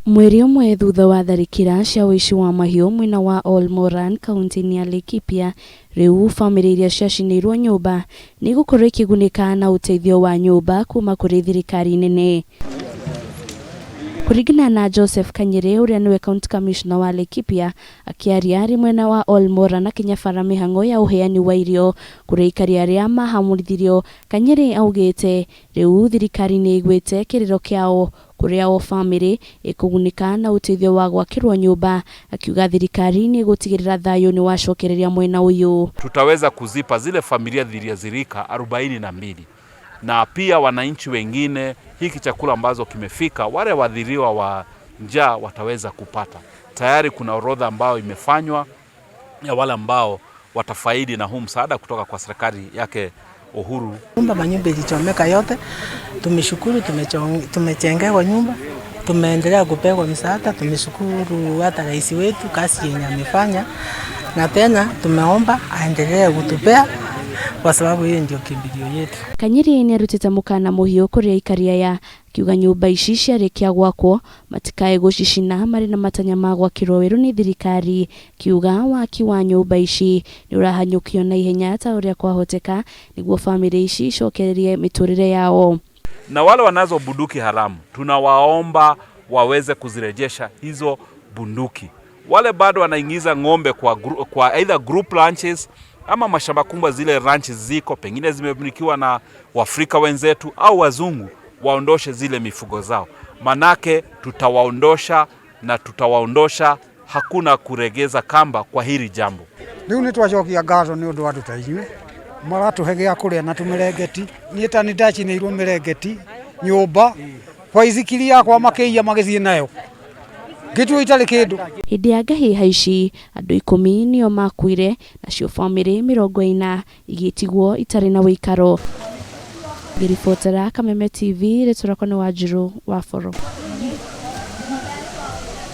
Mweri umwe thutha wa tharikira cia uici wa mahiu mwena wa Ol Moran kaunti ya Laikipia, riu family iria ciacinirwo nyumba ni gukorwo ikigunika na uteithio wa nyumba kuma kuri thirikari nene. Kuringana na Joseph Kanyere uria niwe county commissioner wa Laikipia, akiaria mwena wa Ol Moran akinyabara mihango ya uheani wa irio kuri aikari aria mahamurithirio. Kanyere augite riu thirikari ni igwite kiriro kiao kuria o family ikugunika na uteithio wa gwakirwo nyumba, akiuga thirikari ni gutigirira thayo ni wacokereria mwena uyu. Tutaweza kuzipa zile familia zilizozirika 42 na pia wananchi wengine hiki chakula ambazo kimefika, wale wadhiriwa wa njaa wataweza kupata. Tayari kuna orodha ambao imefanywa ya wale ambao watafaidi na huu msaada kutoka kwa serikali yake Uhuru. Nyumba ilichomeka yote, tumeshukuru, tumejengewa nyumba, tumeendelea kupewa msaada, tumeshukuru hata rais wetu kazi yenye amefanya, na tena tumeomba aendelee kutupea kwa sababu hiyo ndio kimbilio yetu. Kanyeri ni arutite mukana muhiu kuri aikari aya, kiuga nyumba ici ciarikia gwakwo matikae gucicina mari na matanya ma gwakirwo weru ni thirikari, kiuga waki wa nyumba ici ni urahanyukio na ihenya ta uria kwahoteka niguo family ici cokererie miturire yao. Na wale wanazo bunduki haramu tunawaomba waweze kuzirejesha hizo bunduki. Wale bado wanaingiza ng'ombe kwa either group ranches ama mashamba kubwa, zile ranches ziko pengine zimemilikiwa na Waafrika wenzetu au wazungu, waondoshe zile mifugo zao, manake tutawaondosha na tutawaondosha, hakuna kuregeza kamba kwa hili jambo. Riu ni twacokia ngatho ni undu wa tutaithwe maratuhegea kuria na tumerengeti nieta ni ndacinirwo merengeti nyumba kwa izikiri yakwa makeia magithie nayo gitu itari kindu. Hindi ya ngahiha ici andu 10 nio makuire nacio family 40 igitigwo itari na wikaro. Ngiribotera Kameme TV, Thirikari wa Wanjiru wa Foro.